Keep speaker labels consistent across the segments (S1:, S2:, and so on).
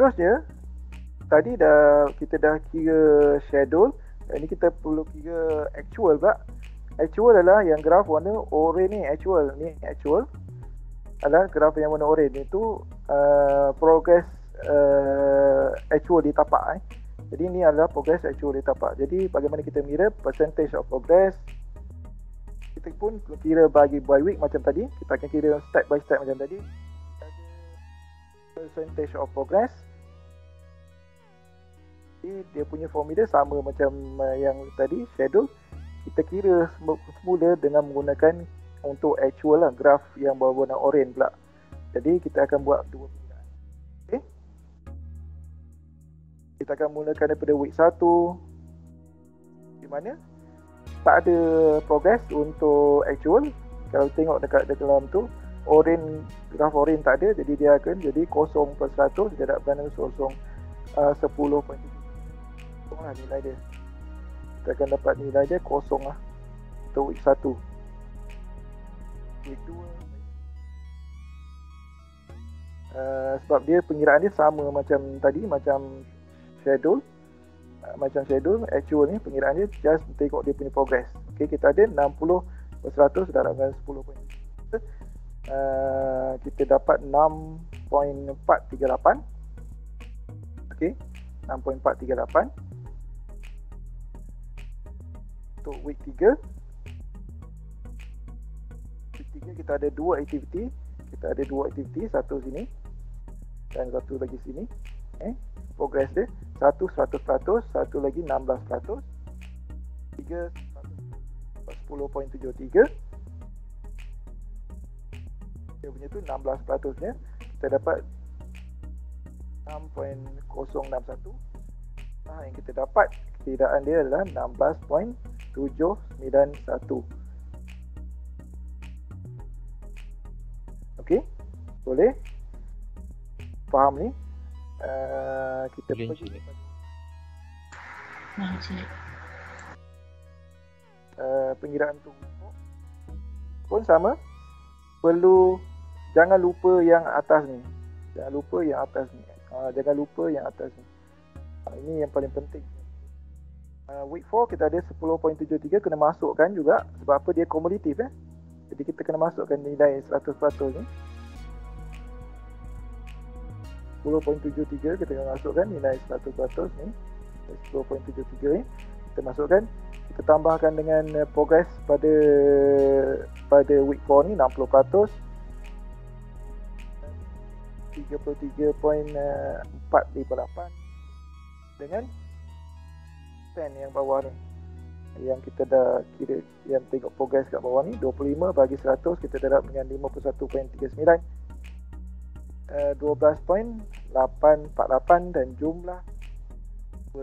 S1: Seterusnya, tadi kita dah kira schedule. Ini kita perlu kira actual pula. Actual adalah yang graf warna oren ni, actual adalah graf yang warna oren itu progress actual di tapak. Jadi ini adalah progress actual di tapak. Jadi bagaimana kita mira percentage of progress, kita pun kira bagi by week macam tadi. Kita akan kira step by step macam tadi. Percentage of progress, jadi dia punya formula sama macam yang tadi, schedule. Kita kira semula dengan menggunakan untuk actual lah, graf yang berwarna oren pula. Jadi kita akan buat dua pengiraan. Okay? Kita akan mulakan daripada week 1, di mana tak ada progress untuk actual. Kalau tengok dekat dalam tu, oren, graf oren tak ada, jadi dia akan jadi 0/100 dia tak berada 10.7 lah nilai dia. Kita akan dapat nilai dia 0 lah untuk week 1. Week 2 sebab dia pengiraan dia sama macam tadi, macam schedule, actual ni pengiraan dia just tengok dia punya progress. Okay, kita ada 60/100 darab dengan 10.7. Kita dapat 6.438. Okay, 6.438 untuk week 3. Week 3 kita ada dua aktiviti. Satu sini dan satu lagi sini. Progress dia satu 100%, satu lagi 16%, 3 10.73. Dia punya tu 16% nya kita dapat 6.061. Yang kita dapat kiraan dia adalah 16.791. Okey, boleh faham ni? Kita pergi pengiraan tu pun sama. Jangan lupa yang atas ni. Jangan lupa yang atas ni. Ini yang paling penting. Week 4 kita ada 10.73 kena masukkan juga. Sebab apa? Dia kumulatif Jadi kita kena masukkan nilai 100% ni. 10.73 kita kena masukkan nilai 100% ni. 10.73 ni kita masukkan. Kita tambahkan dengan progress pada week 4 ni 60%. 33.458 dengan 10 yang bawah ni, yang kita dah kira, yang tengok progress kat bawah ni 25 bagi 100 kita darab dengan 51.39, 12.848 dan jumlah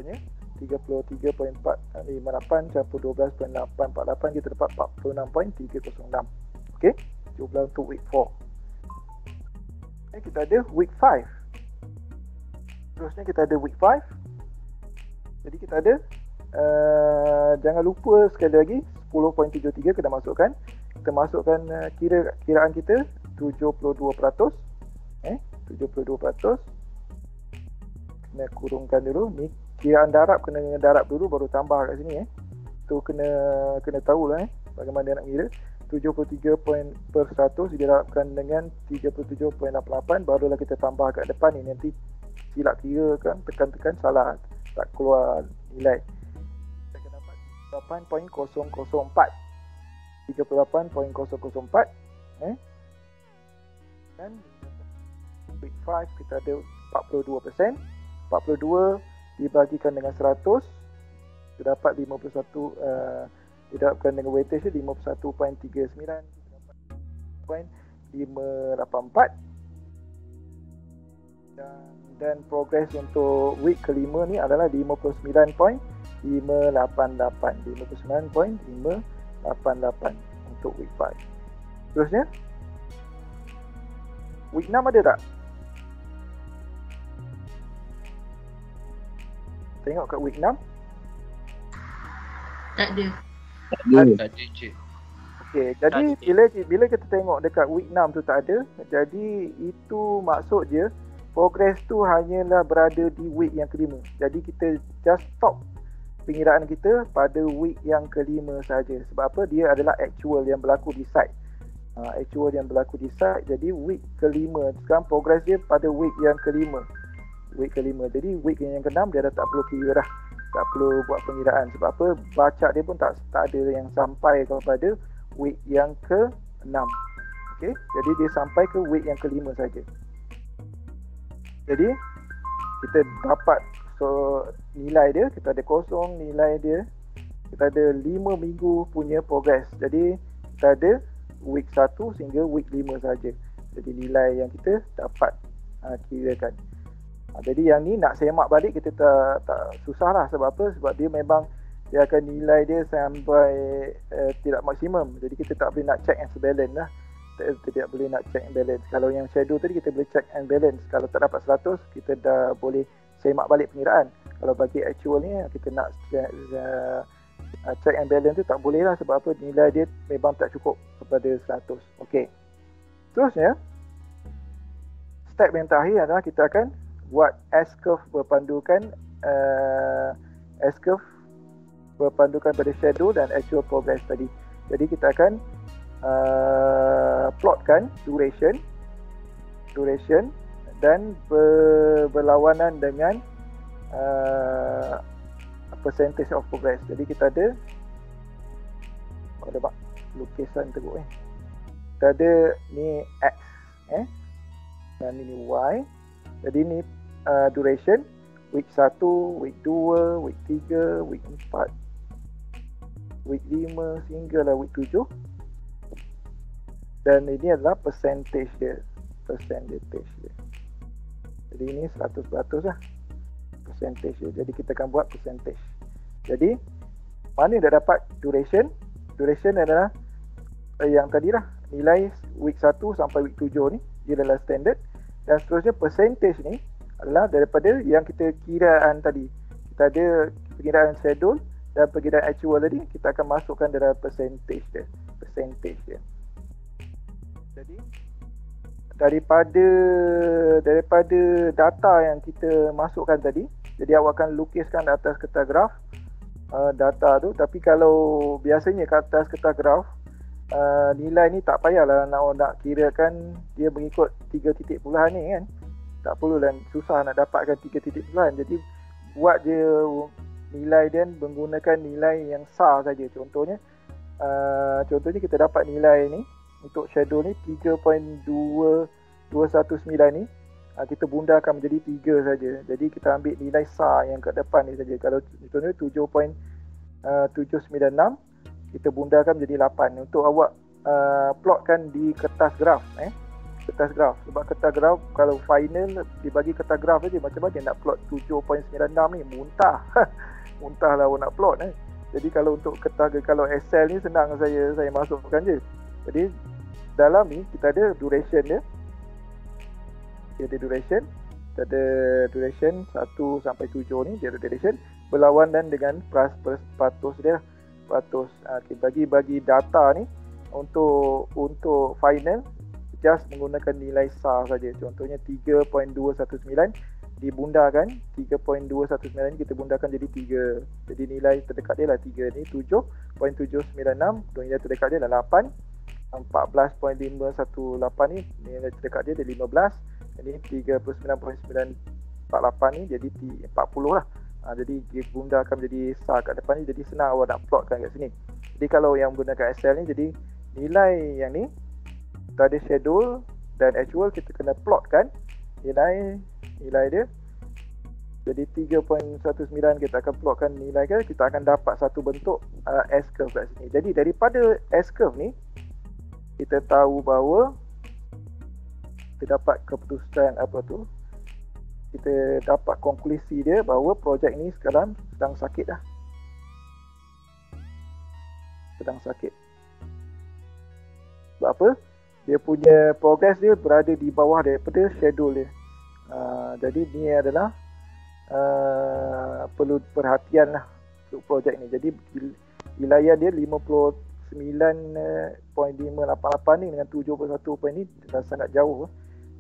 S1: nya 33.458 campur 12.848 kita dapat 46.306. Okey, jumlah untuk week 4. Kita ada week 5. Terusnya kita ada week 5. Jadi kita ada jangan lupa sekali lagi 10.73 kena masukkan. Kita masukkan kiraan kita 72%. 72%. Kena kurungkan dulu. Ni kiraan darab, kena darab dulu baru tambah kat sini. Tu kena tahulah bagaimana nak kira. 73% didarabkan dengan 37.88 barulah kita tambah kat depan ni. Nanti silap kira kan, tekan-tekan salah, tak keluar nilai. Kita akan dapat 38.004. 38.004 dan week 5 kita ada 42%. 42 dibagikan dengan 100 kita dapat 51 didarabkan dengan weightage 51.39 kita dapat 0.584 dan progress untuk week kelima ni adalah 59.588 untuk week 5. Terusnya week 6 ada tak? Tengok kat week 6.
S2: Tak ada.
S1: Okey, jadi bila kita tengok dekat week 6 tu tak ada, jadi itu maksud dia progress tu hanyalah berada di week yang kelima. Jadi kita just stop pengiraan kita pada week yang kelima saja. Sebab apa? Dia adalah actual yang berlaku di site. Actual yang berlaku di site. Jadi week kelima. Sekarang progress dia pada week yang kelima. Week kelima. Jadi week yang keenam dia dah tak perlu kira dah. Tak perlu buat pengiraan. Sebab apa? Baca dia pun tak ada yang sampai kepada week yang ke-6. Okay? Jadi dia sampai ke week yang kelima saja. Jadi kita dapat nilai dia, kita ada kosong nilai dia, kita ada 5 minggu punya progress. Jadi kita ada week 1 sehingga week 5 saja. Jadi nilai yang kita dapat kirakan. Jadi yang ni nak semak balik kita tak susah lah. Sebab apa? Sebab dia memang dia akan nilai dia sampai tidak maksimum. Jadi kita tak boleh nak check and balance lah. Tidak boleh nak check and balance. Kalau yang shadow tadi kita boleh check and balance. Kalau tak dapat 100 kita dah boleh semak balik pengiraan. Kalau bagi actual ni kita nak check and balance tu tak boleh lah. Sebab apa? Nilai dia memang tak cukup kepada 100. Okey. Terusnya step yang terakhir adalah kita akan buat S-curve berpandukan S-curve berpandukan pada schedule dan actual progress tadi. Jadi kita akan plotkan duration dan berlawanan dengan percentage of progress. Jadi kita ada lukisan teruk kita ada ni X dan ini Y. Jadi ni duration week 1, week 2, week 3, week 4, week 5 sehinggalah week 7. Dan ini adalah percentage dia. Jadi ini 100% lah percentage dia. Jadi kita akan buat percentage. Jadi mana dah dapat duration? Duration adalah yang tadi lah, nilai week 1 sampai week 7 ni dia adalah standard. Dan seterusnya percentage ni adalah daripada yang kita kiraan tadi. Kita ada perkiraan schedule dan perkiraan actual tadi, kita akan masukkan dalam percentage dia. Jadi daripada data yang kita masukkan tadi, jadi awak akan lukiskan di atas kertas graf data tu. Tapi kalau biasanya kat atas kertas graf nilai ni tak payahlah nak kirakan dia mengikut 3 titik puluhan ni kan. Tak perlulah susah nak dapatkan 3 titik puluhan. Jadi buat je nilai dia menggunakan nilai yang sah saja. Contohnya kita dapat nilai ni untuk schedule ni 3.2219 ni, kita bundarkan menjadi 3 saja. Jadi kita ambil nilai SAR yang kat depan ni saja. Kalau contohnya 7.796 kita bundarkan menjadi 8. Untuk awak plotkan di kertas graf kertas graf. Sebab kertas graf kalau final dibagi kertas graf saja, macam mana nak plot 7.96 ni, muntah. Muntah lah awak nak plot Jadi kalau untuk kertas, kalau Excel ni senang saya masukkan je. Jadi dalam ni kita ada duration dia. Dia ada duration. Kita ada duration 1 sampai 7 ni, dia ada duration berlawanan dengan peratus dia. Peratus. Bagi data ni untuk final just menggunakan nilai SAR saja. Contohnya 3.219 dibundarkan 3.219 kita bundarkan jadi 3. Jadi nilai terdekat dia lah 3 ni 7.796, nilai terdekat dia lah 8. 14.518 ni nilai terdekat dia 15. Jadi 39.948 ni jadi 40 lah. Jadi dibundarkan menjadi SAR kat depan ni, jadi senang awak nak plotkan kat sini. Jadi kalau yang menggunakan Excel ni, jadi nilai yang ni kita ada schedule dan actual, kita kena plotkan nilai dia. Jadi 3.19 kita akan plotkan nilai dia, kita akan dapat satu bentuk S-curve kat sini. Jadi daripada S-curve ni kita tahu bahawa kita dapat keputusan kita dapat konklusi dia bahawa projek ni sekarang sedang sakit dah. Sedang sakit. Sebab apa? Dia punya progress dia berada di bawah daripada schedule dia. Jadi ni adalah perlu perhatian lah untuk projek ni. Jadi wilayah dia 59.588 ni dengan 71 point ni dah sangat jauh.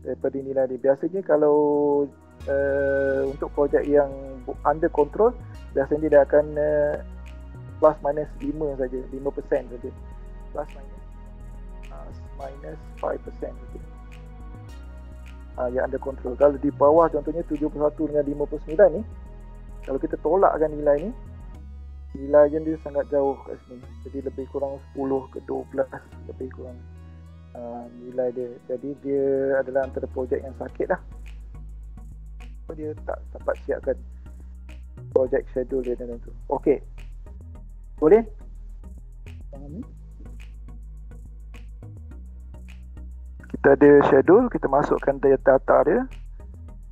S1: daripada nilai dia. Biasanya kalau untuk projek yang under control, biasanya dia akan plus minus 5 saja, 5% saja. Plus minus 5% saja. Yang under control. Kalau di bawah contohnya 71 dengan 59 ni, kalau kita tolakkan nilai ni, nilai dia sangat jauh kat sini. Jadi lebih kurang 10 ke 12 lebih kurang nilai dia. Jadi dia adalah antara projek yang sakit lah. Dia tak dapat siapkan projek schedule dia dan tu. Okey. Boleh? Kita ada schedule, kita masukkan data dia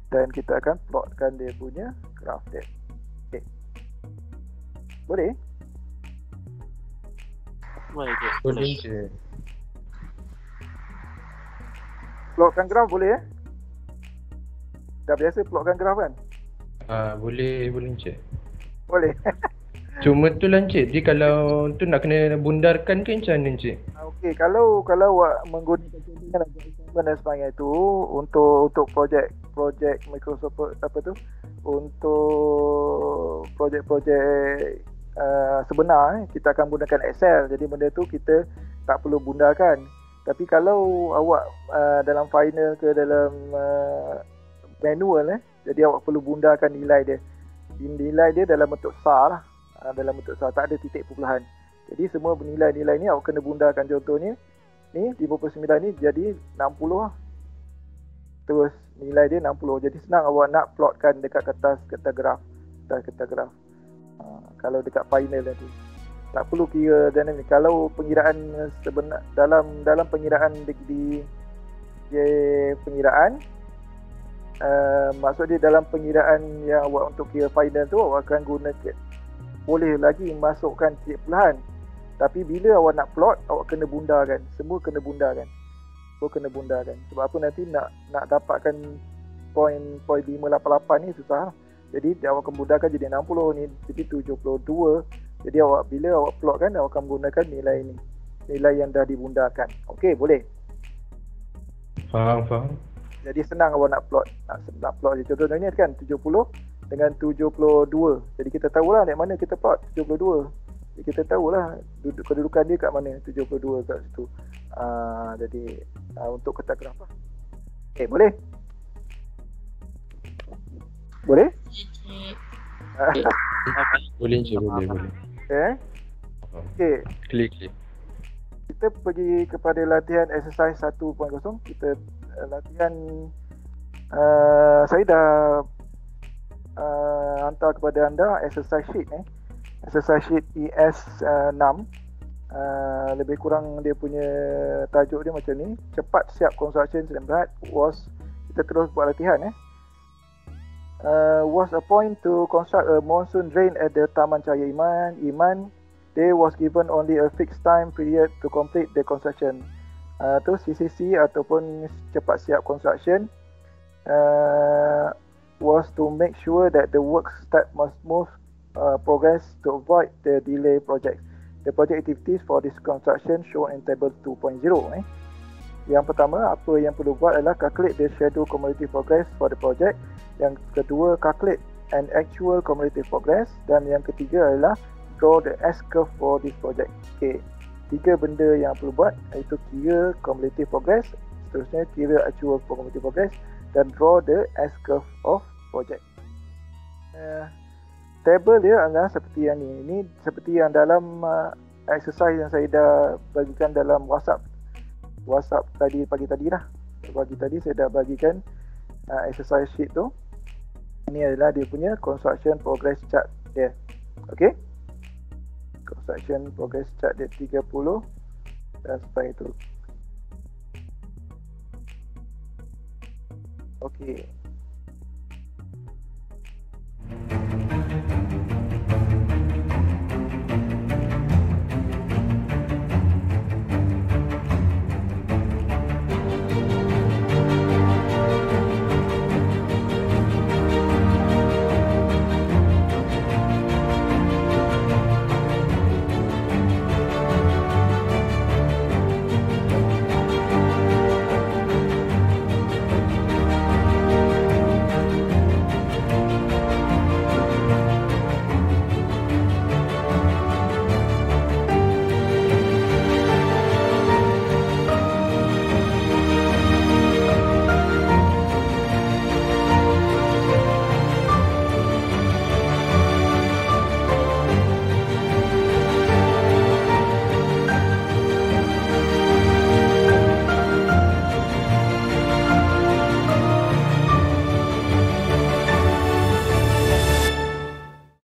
S1: dan kita akan plotkan dia punya graph dia. Okey. Boleh?
S2: Boleh je.
S1: Plotkan graph boleh Dah biasa plotkan graph kan?
S2: Boleh Encik.
S1: Boleh.
S2: Cuma tu lah Encik, dia kalau tu nak kena bundarkan ke macam mana Encik?
S1: Okey, kalau awak menggunakan contohnya dan sebagainya itu untuk projek Microsoft apa tu, untuk projek sebenar kita akan gunakan Excel. Jadi benda tu kita tak perlu bundarkan. Tapi kalau awak dalam final ke dalam manual jadi awak perlu bundarkan nilai dia. Nilai dia dalam bentuk SAR lah. Dalam bentuk SAR, tak ada titik perpuluhan. Jadi semua nilai-nilai ni awak kena bundarkan. Contohnya ni 59 ni jadi 60 lah. Terus nilai dia 60. Jadi senang awak nak plotkan dekat kertas graf. Kalau dekat final nanti tak perlu kira dynamic. Kalau pengiraan sebenar dalam pengiraan di pengiraan maksud dia dalam pengiraan yang awak untuk kira final tu awak akan gunakan, boleh lagi masukkan titik perlahan. Tapi bila awak nak plot, awak kena bundarkan. Semua kena bundarkan. Sebab apa nanti nak dapatkan point 588 ni susah. Jadi awak akan bundarkan jadi 60 ni, jadi 72. Jadi bila awak plotkan, awak akan menggunakan nilai ni. Nilai yang dah dibundarkan. Okey, boleh?
S2: Faham.
S1: Jadi senang awak nak plot. Nak plot je. Contohnya kan 70 dengan 72. Jadi kita tahulah di mana kita plot 72. Jadi kita tahulah kedudukan dia kat mana, 72 kat situ. Jadi untuk kertas graf lah. Okey, boleh? Boleh?
S2: Boleh Encik, boleh.
S1: Okey.
S2: Klik.
S1: Kita pergi kepada latihan exercise 1.0. Kita latihan saya dah hantar kepada anda exercise sheet exercise sheet ES6. Lebih kurang dia punya tajuk dia macam ni, cepat siap construction sedang berat. Kita terus buat latihan was appointed to construct a monsoon drain at the Taman Cahaya Iman. They was given only a fixed time period to complete the construction. Tu CCC ataupun cepat siap construction was to make sure that the work start must move progress to avoid the delay project. The project activities for this construction shown in table 2.0. Yang pertama, apa yang perlu buat adalah calculate the schedule cumulative progress for the project. Yang kedua, calculate an actual cumulative progress. Dan yang ketiga adalah draw the S-curve for this project. Okay, 3 benda yang perlu buat, iaitu kira cumulative progress, seterusnya kira actual cumulative progress, dan draw the S-curve of project. Table dia adalah seperti yang ni. Ini seperti yang dalam exercise yang saya dah bagikan dalam WhatsApp tadi, pagi tadi lah. Pagi tadi saya dah bagikan exercise sheet tu. Ini adalah dia punya construction progress chart dia. Okey. Construction progress chart dia 30 dan sampai itu. Okey.